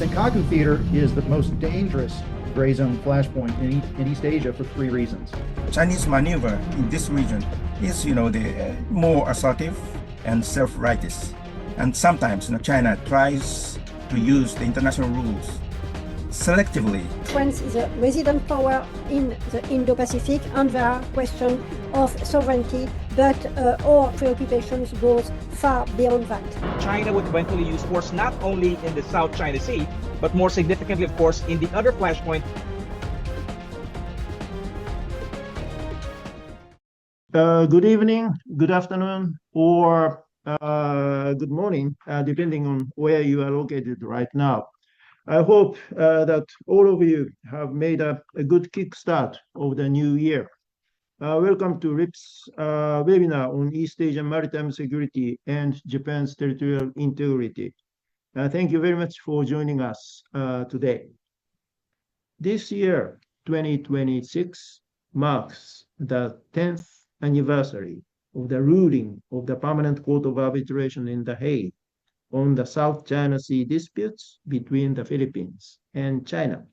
Senkaku theater is the most dangerous gray zone flashpoint in East Asia for 3 reasons. Chinese maneuver in this region is, the more assertive and self-righteous. And sometimes, China tries to use the international rules selectively. France is a resident power in the Indo-Pacific, and there are questions of sovereignty, but our preoccupations goes far beyond that. China would eventually use force not only in the South China Sea, but more significantly, of course, in the other flashpoint. Good evening, good afternoon, or good morning, depending on where you are located right now. I hope that all of you have made a good kickstart of the new year. Welcome to RIPS webinar on East Asian maritime security and Japan's territorial integrity. Thank you very much for joining us today. This year, 2026, marks the 10th anniversary of the ruling of the Permanent Court of Arbitration in The Hague on the South China Sea disputes between the Philippines and China.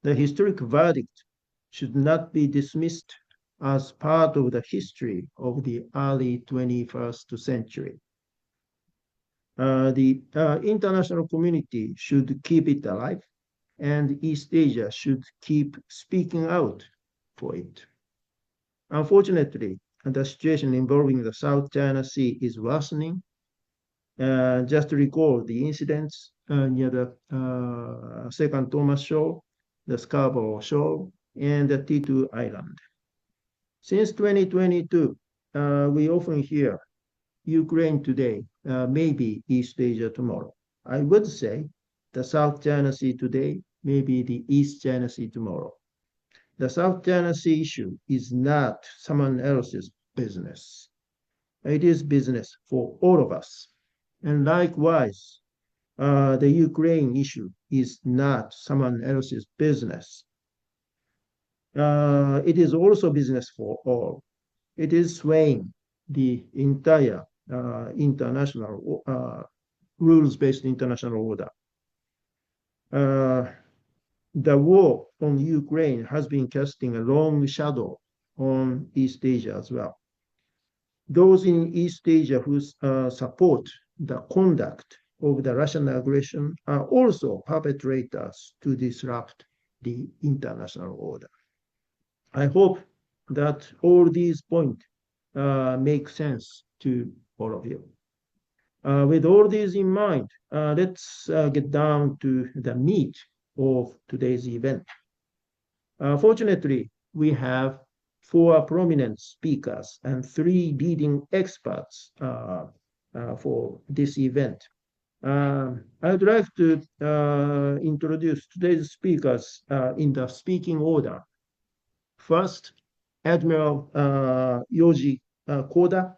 The historic verdict should not be dismissed as part of the history of the early 21st century. The international community should keep it alive, and East Asia should keep speaking out for it. Unfortunately, the situation involving the South China Sea is worsening. Just to recall the incidents near the Second Thomas Shoal, the Scarborough Shoal, and the T2 Island. Since 2022, we often hear Ukraine today, maybe East Asia tomorrow. I would say the South China Sea today, maybe the East China Sea tomorrow. The South China Sea issue is not someone else's business. It is business for all of us. And likewise, the Ukraine issue is not someone else's business. It is also business for all. It is swaying the entire international rules-based international order. The war on Ukraine has been casting a long shadow on East Asia as well. Those in East Asia who support the conduct of the Russian aggression are also perpetrators to disrupt the international order. I hope that all these points make sense to all of you. With all these in mind, let's get down to the meat of today's event. Fortunately, we have 4 prominent speakers and 3 leading experts for this event. I would like to introduce today's speakers in the speaking order. First, Admiral Yoji Koda,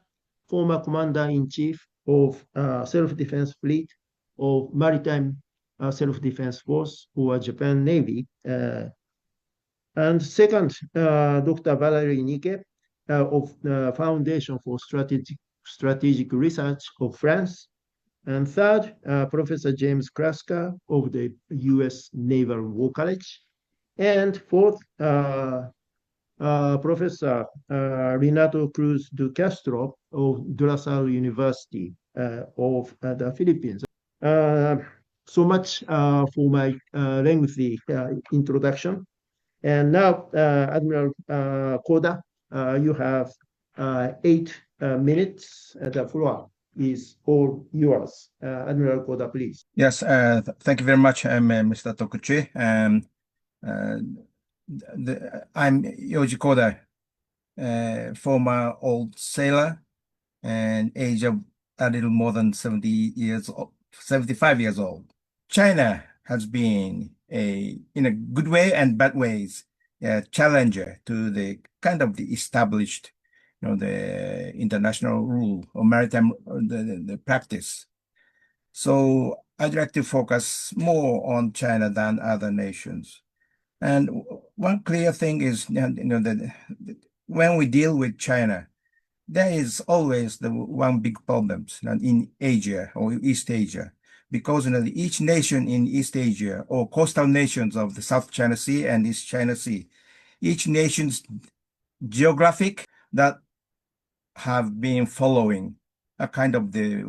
former Commander-in-Chief of Self-Defense Fleet of Maritime Self-Defense Force or Japan Navy. And second, Dr. Valerie Niquet of the Foundation for Strategic Research of France. And third, Professor James Kraska of the U.S. Naval War College. And fourth, Professor Renato Cruz de Castro of De La Salle University of the Philippines. So much for my lengthy introduction. And now, Admiral Koda, you have 8 minutes. The floor is all yours. Admiral Koda, please. Yes, thank you very much, Mr. Tokuchi. I'm Yoji Koda, former old sailor and age of a little more than 75 years old. China has been in a good way and bad ways, a challenger to the kind of the established, the international rule or maritime, the practice. So I'd like to focus more on China than other nations. And one clear thing is, that when we deal with China, there is always the one big problem in Asia or East Asia, because each nation in East Asia or coastal nations of the South China Sea and East China Sea, each nation's geographic that have been following a kind of the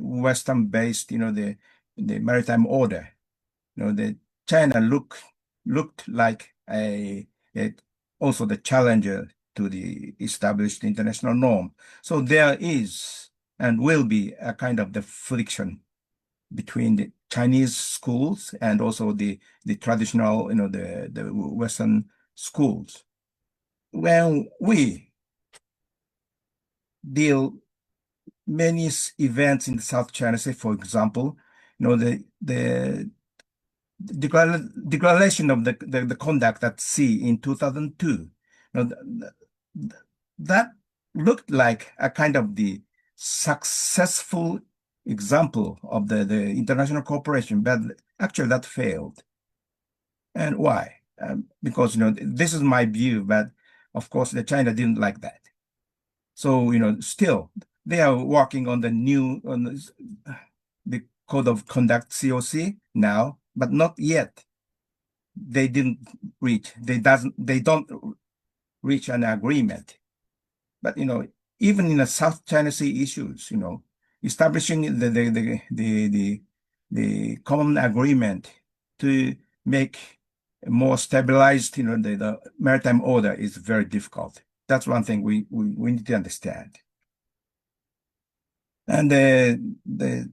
Western-based, the maritime order. The China looked like also the challenger to the established international norm. So there is and will be a kind of the friction between the Chinese schools and also the traditional, the Western schools. When we deal many events in the South China Sea, for example, the declaration of the conduct at sea in 2002, that looked like a kind of the successful example of the international cooperation, but actually that failed. And why? Because this is my view, but of course the China didn't like that. So still they are working on the new the code of conduct COC now, but not yet. They don't reach an agreement. But even in the South China Sea issues, establishing the common agreement to make a more stabilized, the maritime order is very difficult. That's one thing we need to understand. And the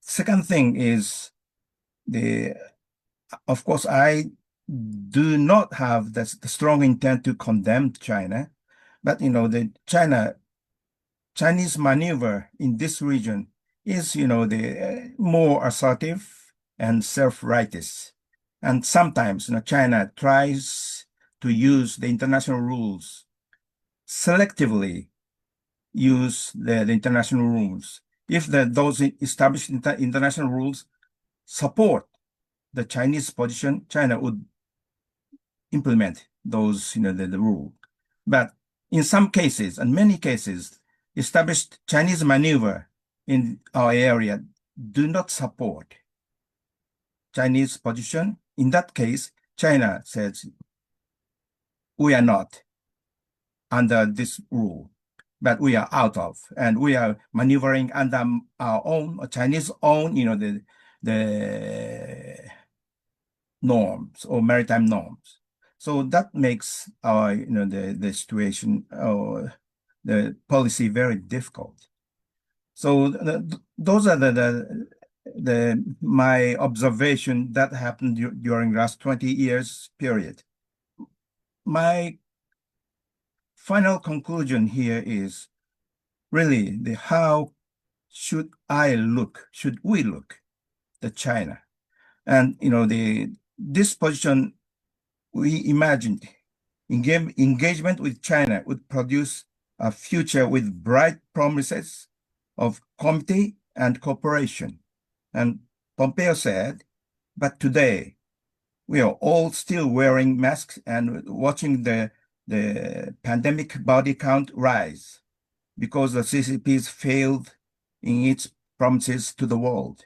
second thing is of course, I do not have the strong intent to condemn China, but the Chinese maneuver in this region is the more assertive and self-righteous, and sometimes China tries to use the international rules selectively. Use the international rules if those established international rules support the Chinese position, China would implement those, the rule. But in some cases, and many cases, established Chinese maneuver in our area do not support Chinese position. In that case, China says, we are not under this rule, but we are out of, and we are maneuvering under our own, Chinese own, the norms or maritime norms. So that makes our, the situation or the policy very difficult. So those are my observation that happened during last 20 years period. My final conclusion here is really how should we look at China? And this position, we imagined engagement with China would produce a future with bright promises of comity and cooperation. And Pompeo said, but today we are all still wearing masks and watching the pandemic body count rise because the CCPs failed in its promises to the world.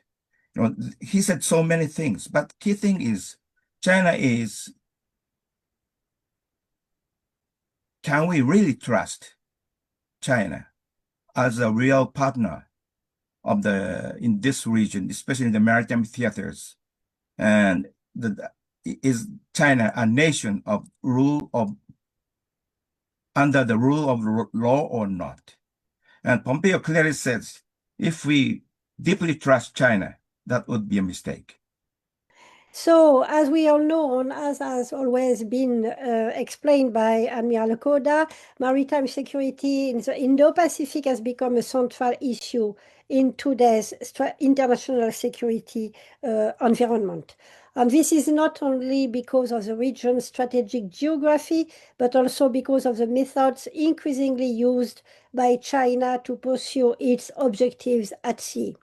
He said so many things, but key thing is China is, can we really trust China as a real partner of in this region, especially in the maritime theaters? And is China a nation of under the rule of law or not? And Pompeo clearly says, if we deeply trust China, that would be a mistake. So, as we all know, and as has always been explained by Admiral Koda, maritime security in the Indo-Pacific has become a central issue in today's international security environment. And this is not only because of the region's strategic geography, but also because of the methods increasingly used by China to pursue its objectives at sea.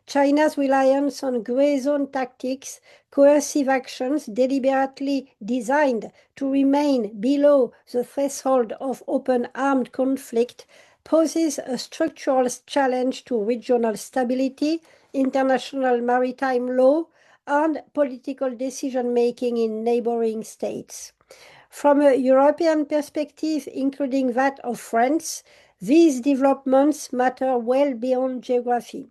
China's reliance on gray zone tactics, coercive actions deliberately designed to remain below the threshold of open armed conflict, poses a structural challenge to regional stability, international maritime law, and political decision-making in neighboring states. From a European perspective, including that of France, these developments matter well beyond geography.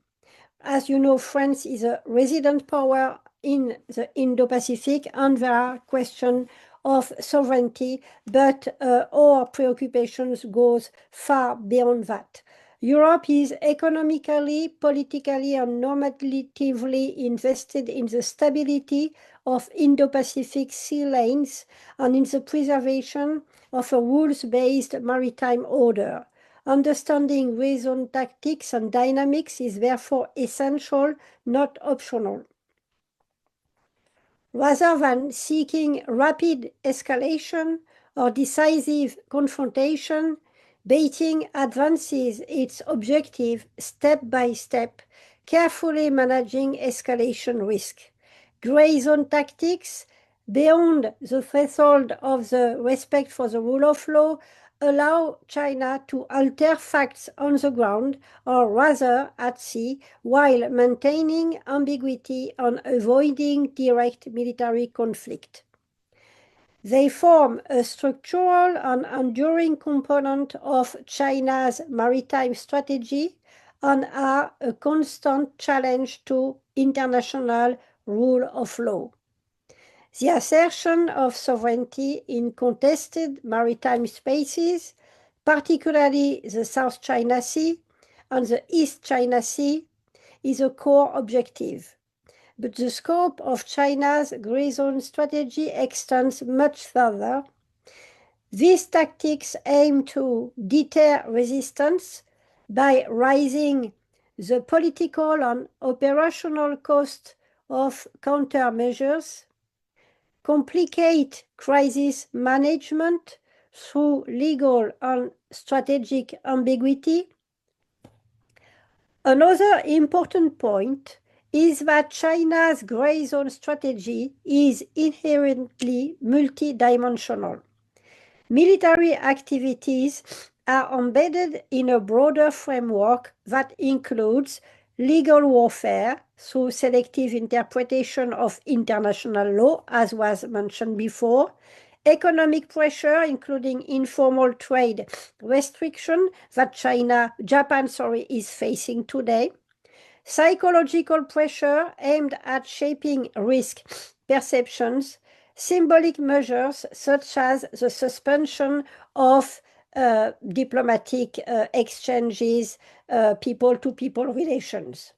As you know, France is a resident power in the Indo-Pacific, and there are questions of sovereignty, but our preoccupations goes far beyond that. Europe is economically, politically, and normatively invested in the stability of Indo-Pacific sea lanes and in the preservation of a rules-based maritime order. Understanding raison tactics and dynamics is therefore essential, not optional. Rather than seeking rapid escalation or decisive confrontation, Beijing advances its objective step by step, carefully managing escalation risk. Gray zone tactics, beyond the threshold of the respect for the rule of law, allow China to alter facts on the ground, or rather at sea, while maintaining ambiguity and avoiding direct military conflict. They form a structural and enduring component of China's maritime strategy and are a constant challenge to international rule of law. The assertion of sovereignty in contested maritime spaces, particularly the South China Sea and the East China Sea, is a core objective. But the scope of China's gray zone strategy extends much further. These tactics aim to deter resistance by raising the political and operational cost of countermeasures, complicate crisis management through legal and strategic ambiguity. Another important point is that China's gray zone strategy is inherently multidimensional. Military activities are embedded in a broader framework that includes legal warfare through selective interpretation of international law, as was mentioned before, economic pressure, including informal trade restriction that Japan is facing today, psychological pressure aimed at shaping risk perceptions, symbolic measures such as the suspension of diplomatic exchanges, people-to-people relations,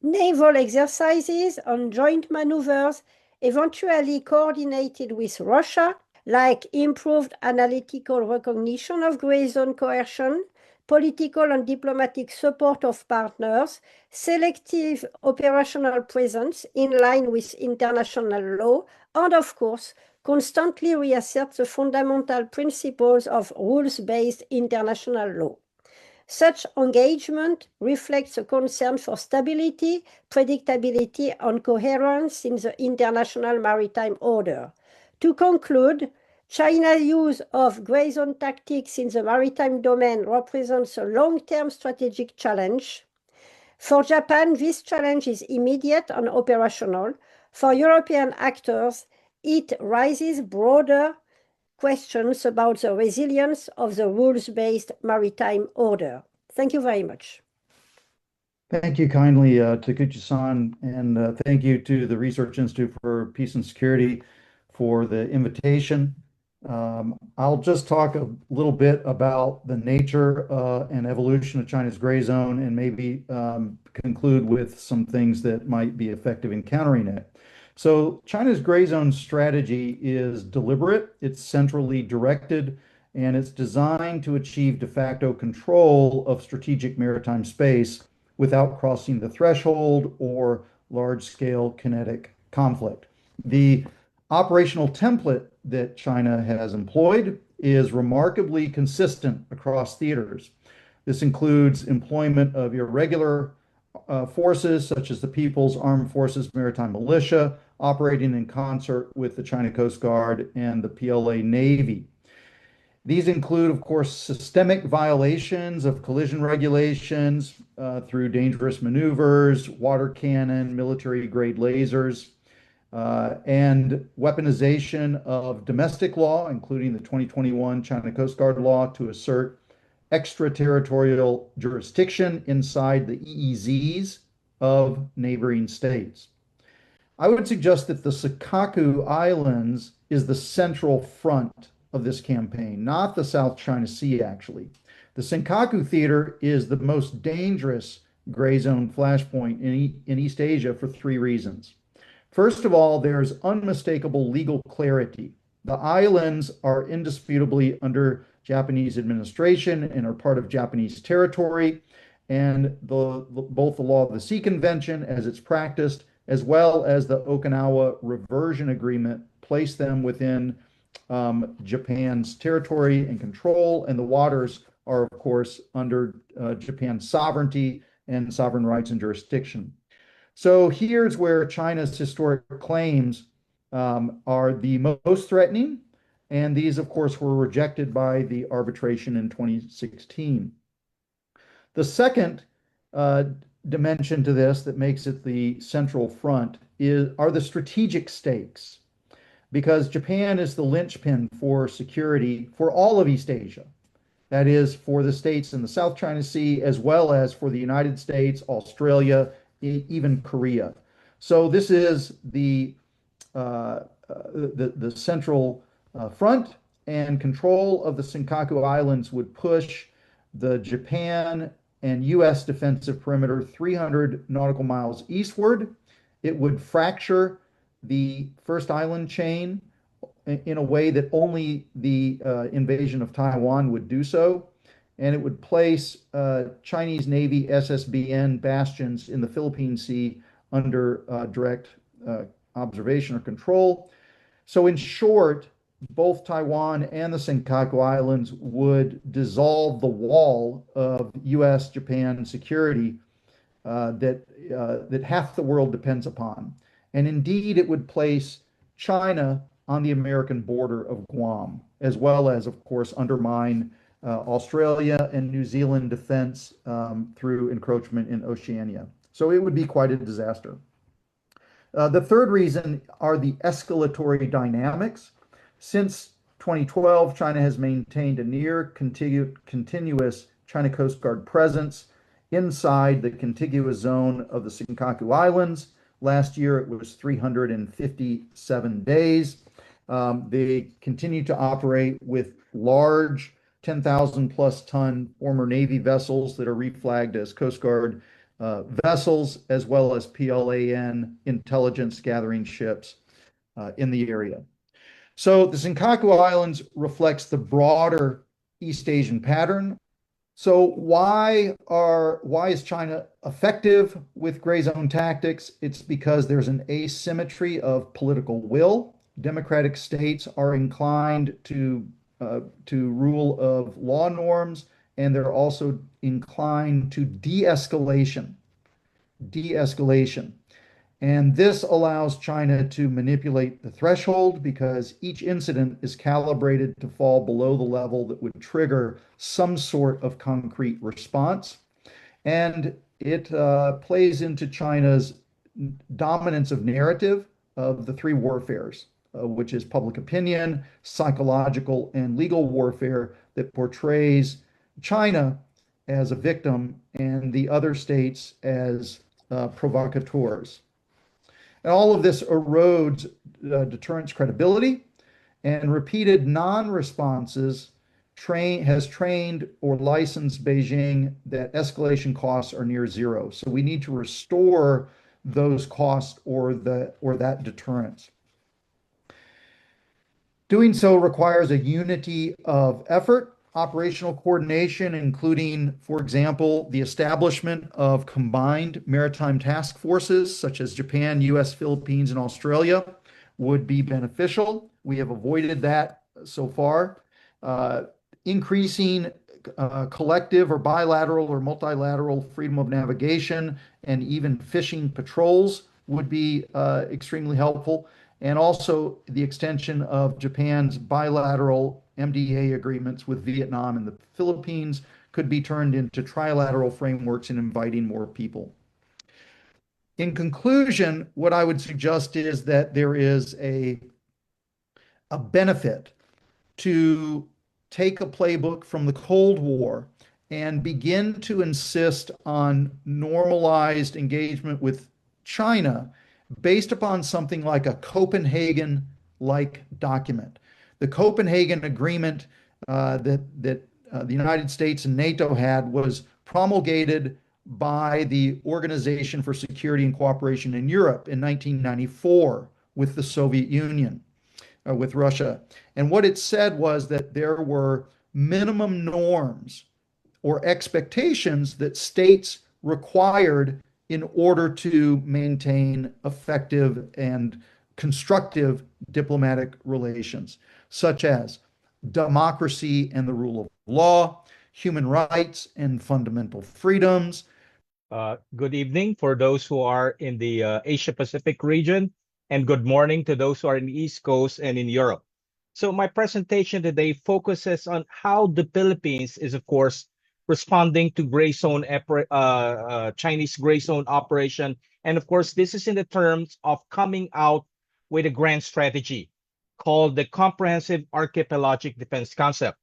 naval exercises and joint maneuvers eventually coordinated with Russia, like improved analytical recognition of gray zone coercion, political and diplomatic support of partners, selective operational presence in line with international law, and of course, constantly reassert the fundamental principles of rules-based international law. Such engagement reflects a concern for stability, predictability, and coherence in the international maritime order. To conclude, China's use of gray zone tactics in the maritime domain represents a long-term strategic challenge. For Japan, this challenge is immediate and operational. For European actors, it raises broader questions about the resilience of the rules-based maritime order. Thank you very much. Thank you kindly, Takuchi-san, and thank you to the Research Institute for Peace and Security for the invitation. I'll just talk a little bit about the nature and evolution of China's gray zone and maybe conclude with some things that might be effective in countering it. So China's gray zone strategy is deliberate, it's centrally directed, and it's designed to achieve de facto control of strategic maritime space without crossing the threshold or large-scale kinetic conflict. The operational template that China has employed is remarkably consistent across theaters. This includes employment of irregular forces such as the People's Armed Forces Maritime Militia, operating in concert with the China Coast Guard and the PLA Navy. These include, of course, systemic violations of collision regulations through dangerous maneuvers, water cannon, military-grade lasers, and weaponization of domestic law, including the 2021 China Coast Guard law to assert extraterritorial jurisdiction inside the EEZs of neighboring states. I would suggest that the Senkaku Islands is the central front of this campaign, not the South China Sea, actually. The Senkaku Theater is the most dangerous gray zone flashpoint in East Asia for three reasons. First of all, there's unmistakable legal clarity. The islands are indisputably under Japanese administration and are part of Japanese territory, and both the Law of the Sea Convention, as it's practiced, as well as the Okinawa Reversion Agreement, place them within Japan's territory and control, and the waters are, of course, under Japan's sovereignty and sovereign rights and jurisdiction. So here's where China's historic claims are the most threatening, and these, of course, were rejected by the arbitration in 2016. The second dimension to this that makes it the central front are the strategic stakes, because Japan is the linchpin for security for all of East Asia. That is, for the states in the South China Sea, as well as for the United States, Australia, even Korea. So this is the central front, and control of the Senkaku Islands would push the Japan and U.S. defensive perimeter 300 nautical miles eastward. It would fracture the first island chain in a way that only the invasion of Taiwan would do so. And it would place Chinese Navy SSBN bastions in the Philippine Sea under direct observation or control. So in short, both Taiwan and the Senkaku Islands would dissolve the wall of U.S.-Japan security that half the world depends upon. And indeed, it would place China on the American border of Guam, as well as, of course, undermine Australia and New Zealand defense through encroachment in Oceania. So it would be quite a disaster. The third reason are the escalatory dynamics. Since 2012, China has maintained a near continuous China Coast Guard presence inside the contiguous zone of the Senkaku Islands. Last year, it was 357 days. They continue to operate with large 10,000 plus ton former Navy vessels that are reflagged as Coast Guard vessels, as well as PLAN intelligence gathering ships in the area. So the Senkaku Islands reflects the broader East Asian pattern. So why is China effective with gray zone tactics? It's because there's an asymmetry of political will. Democratic states are inclined to rule of law norms, and they're also inclined to de-escalation. And this allows China to manipulate the threshold because each incident is calibrated to fall below the level that would trigger some sort of concrete response. And it plays into China's dominance of narrative of the three warfares, which is public opinion, psychological, and legal warfare that portrays China as a victim and the other states as provocateurs. And all of this erodes deterrence credibility, and repeated non-responses has trained or licensed Beijing that escalation costs are near zero. So we need to restore those costs or that deterrence. Doing so requires a unity of effort, operational coordination, including, for example, the establishment of combined maritime task forces, such as Japan, US, Philippines, and Australia, would be beneficial. We have avoided that so far. Increasing collective or bilateral or multilateral freedom of navigation and even fishing patrols would be extremely helpful. And also the extension of Japan's bilateral MDA agreements with Vietnam and the Philippines could be turned into trilateral frameworks in inviting more people. In conclusion, what I would suggest is that there is a benefit to take a playbook from the Cold War and begin to insist on normalized engagement with China based upon something like a Copenhagen-like document. The Copenhagen Agreement that the United States and NATO had was promulgated by the Organization for Security and Cooperation in Europe in 1994 with the Soviet Union, with Russia. And what it said was that there were minimum norms or expectations that states required in order to maintain effective and constructive diplomatic relations, such as democracy and the rule of law, human rights and fundamental freedoms. Good evening for those who are in the Asia Pacific region, and good morning to those who are in the East Coast and in Europe. So my presentation today focuses on how the Philippines is, of course, responding to Chinese gray zone operation. And of course, this is in the terms of coming out with a grand strategy called the Comprehensive Archipelagic Defense Concept.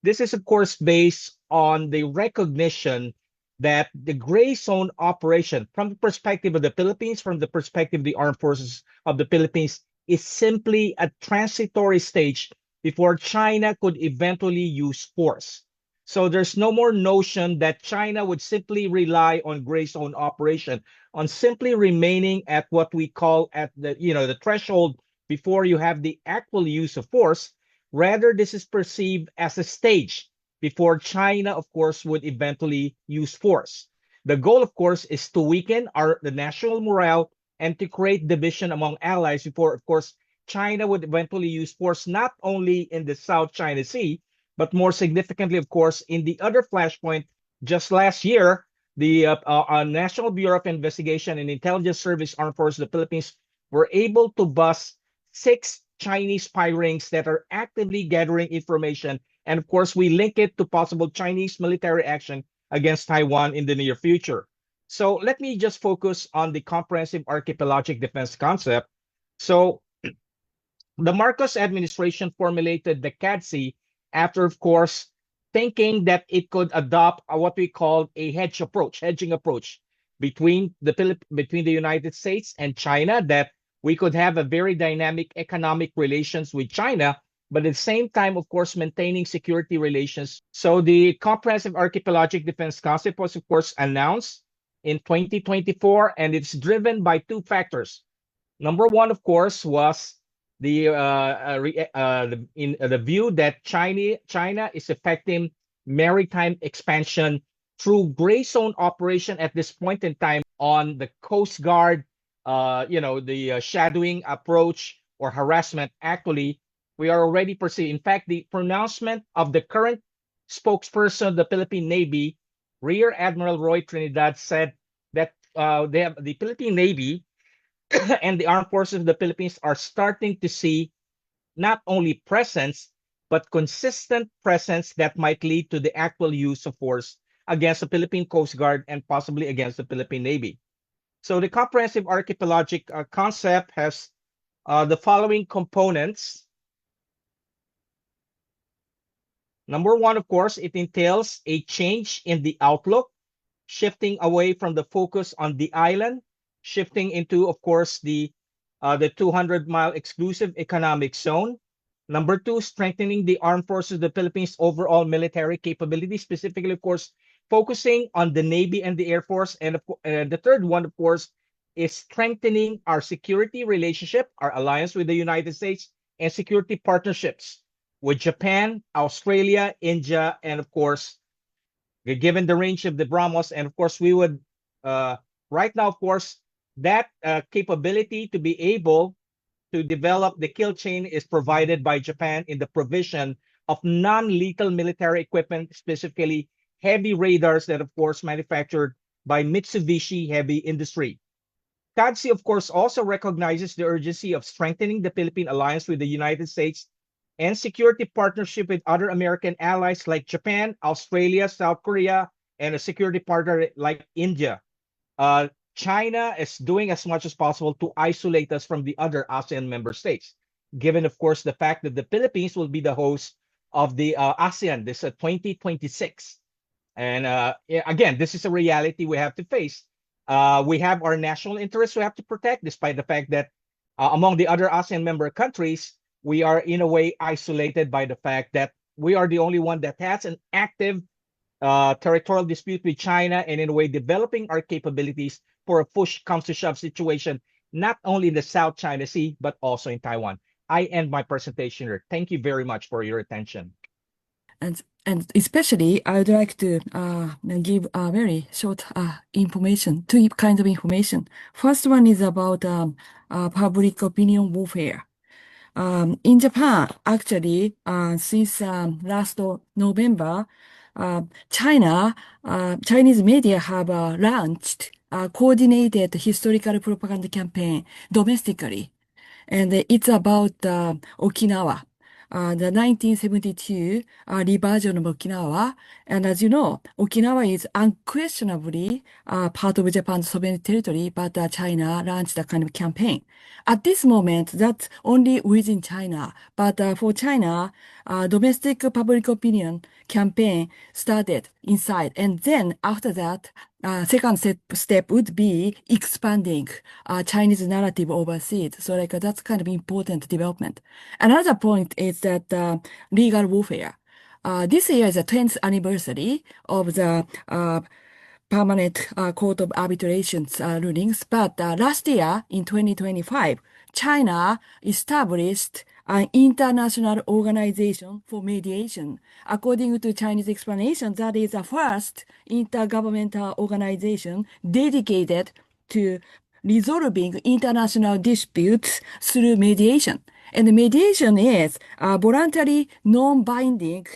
This is, of course, based on the recognition that the gray zone operation, from the perspective of the Philippines, from the perspective of the armed forces of the Philippines, is simply a transitory stage before China could eventually use force. So there's no more notion that China would simply rely on gray zone operation, on simply remaining at what we call at the threshold before you have the actual use of force. Rather, this is perceived as a stage before China, of course, would eventually use force. The goal, of course, is to weaken the national morale and to create division among allies before, of course, China would eventually use force not only in the South China Sea, but more significantly, of course, in the other flashpoint. Just last year, the National Bureau of Investigation and Intelligence Service Armed Forces of the Philippines were able to bust 6 Chinese spy rings that are actively gathering information. And of course, we link it to possible Chinese military action against Taiwan in the near future. So let me just focus on the Comprehensive Archipelagic Defense Concept. So the Marcos administration formulated the CADC after, of course, thinking that it could adopt what we call a hedging approach between the United States and China, that we could have a very dynamic economic relations with China, but at the same time, of course, maintaining security relations. So the Comprehensive Archipelagic Defense Concept was, of course, announced in 2024, and it's driven by 2 factors. Number one, of course, was the view that China is affecting maritime expansion through gray zone operation at this point in time on the Coast Guard, the shadowing approach or harassment. Actually, we are already perceiving. In fact, the pronouncement of the current spokesperson of the Philippine Navy, Rear Admiral Roy Trinidad, said that the Philippine Navy and the armed forces of the Philippines are starting to see not only presence, but consistent presence that might lead to the actual use of force against the Philippine Coast Guard and possibly against the Philippine Navy. So the Comprehensive Archipelagic Concept has the following components. Number one, of course, it entails a change in the outlook, shifting away from the focus on the island, shifting into, of course, the 200-mile exclusive economic zone. Number two, strengthening the armed forces of the Philippines' overall military capability, specifically, of course, focusing on the Navy and the Air Force. And the third one, of course, is strengthening our security relationship, our alliance with the United States, and security partnerships with Japan, Australia, India, and of course, given the range of the BrahMos. And of course, we would, right now, of course, that capability to be able to develop the kill chain is provided by Japan in the provision of non-lethal military equipment, specifically heavy radars that, of course, manufactured by Mitsubishi Heavy Industry. CADC, of course, also recognizes the urgency of strengthening the Philippine alliance with the United States and security partnership with other American allies like Japan, Australia, South Korea, and a security partner like India. China is doing as much as possible to isolate us from the other ASEAN member states, given, of course, the fact that the Philippines will be the host of the ASEAN, this 2026. And again, this is a reality we have to face. We have our national interests we have to protect, despite the fact that among the other ASEAN member countries, we are in a way isolated by the fact that we are the only one that has an active territorial dispute with China, and in a way developing our capabilities for a push comes to shove situation, not only in the South China Sea, but also in Taiwan. I end my presentation here. Thank you very much for your attention. And especially, I would like to give a very short information, two kinds of information. First one is about public opinion warfare. In Japan, actually, since last November, Chinese media have launched a coordinated historical propaganda campaign domestically. And it's about Okinawa, the 1972 reversion of Okinawa. And as you know, Okinawa is unquestionably part of Japan's sovereign territory, but China launched a kind of campaign. At this moment, that's only within China. But for China, domestic public opinion campaign started inside. And then after that, second step would be expanding Chinese narrative overseas. So like that's kind of important development. Another point is that legal warfare. This year is the 10th anniversary of the Permanent Court of Arbitration rulings. But last year, in 2025, China established an international organization for mediation. According to Chinese explanation, that is the first intergovernmental organization dedicated to resolving international disputes through mediation. And mediation is a voluntary, non-binding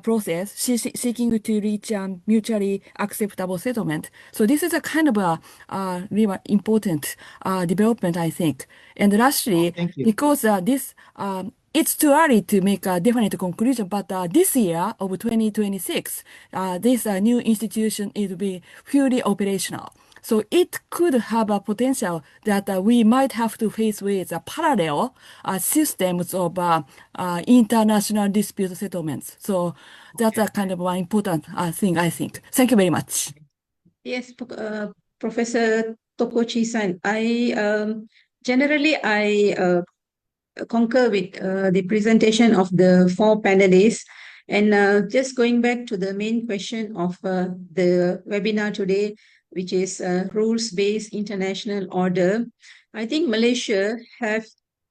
process seeking to reach a mutually acceptable settlement. So this is a kind of a really important development, I think. And lastly, Thank you. because it's too early to make a definite conclusion, but this year of 2026, this new institution will be fully operational. So it could have a potential that we might have to face with parallel systems of international dispute settlements. So that's a kind of an important thing, I think. Thank you very much. Yes, Professor Tokochi-san, I concur with the presentation of the four panelists. And just going back to the main question of the webinar today, which is rules-based international order, I think Malaysia have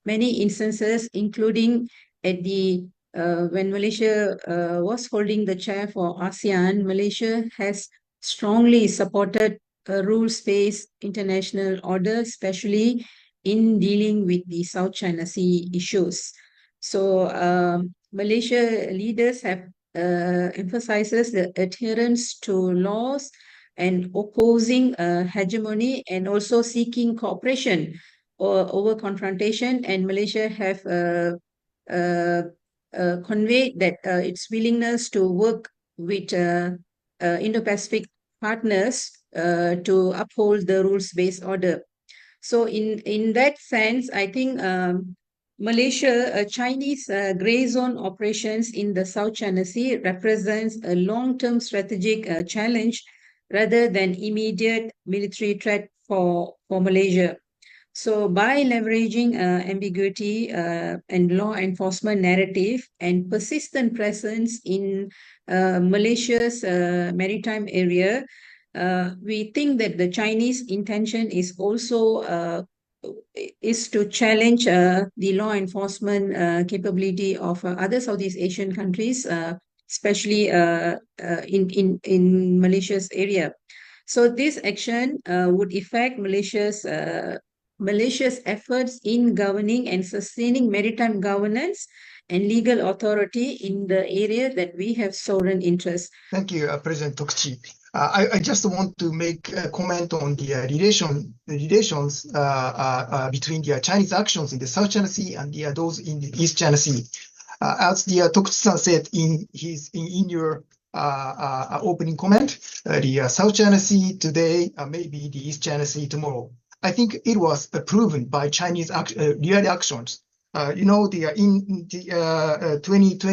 many instances, including at the when Malaysia was holding the chair for ASEAN, Malaysia has strongly supported a rules-based international order, especially in dealing with the South China Sea issues. So Malaysia leaders have emphasizes the adherence to laws and opposing hegemony, and also seeking cooperation over confrontation. And Malaysia have conveyed that its willingness to work with Indo-Pacific partners to uphold the rules-based order. So in that sense, I think Malaysia, Chinese gray zone operations in the South China Sea represents a long-term strategic challenge rather than immediate military threat for Malaysia. So by leveraging ambiguity and law enforcement narrative and persistent presence in Malaysia's maritime area, we think that the Chinese intention is also is to challenge the law enforcement capability of other Southeast Asian countries, especially in Malaysia's area. So this action would affect Malaysia's efforts in governing and sustaining maritime governance and legal authority in the area that we have sovereign interest. Thank you, President Tokuchi. I just want to make a comment on the relations between the Chinese actions in the South China Sea and those in the East China Sea. As the Tokuchi-san said in your opening comment, the South China Sea today may be the East China Sea tomorrow. I think it was proven by Chinese real actions. In the 22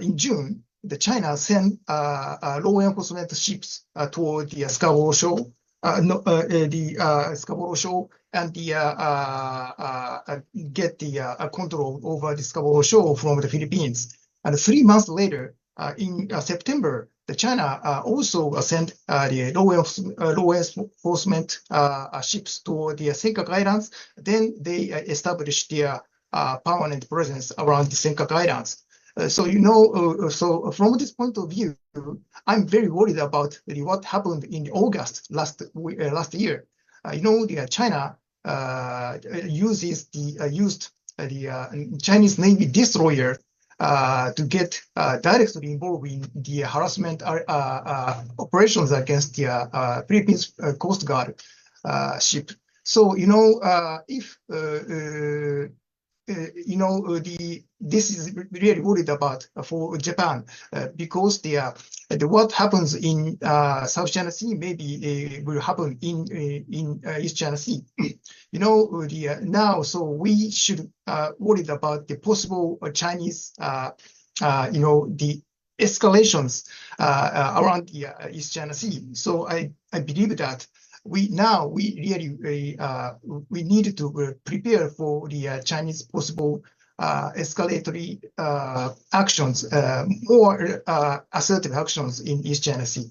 in June, the China sent law enforcement ships toward the Scarborough Shoal, Scarborough Shoal, and get the control over the Scarborough Shoal from the Philippines. And 3 months later, in September, the China also sent the law enforcement ships toward the Senkaku Islands. Then they established their permanent presence around the Senkaku Islands. So from this point of view, I'm very worried about what happened in August last year. The China used the Chinese Navy destroyer to get directly involved in the harassment operations against the Philippines Coast Guard ship. So if this is really worried about for Japan because what happens in South China Sea maybe will happen in East China Sea. Now, so we should worried about the possible Chinese the escalations around the East China Sea. So I believe that we really we need to prepare for the Chinese possible escalatory actions, more assertive actions in East China Sea.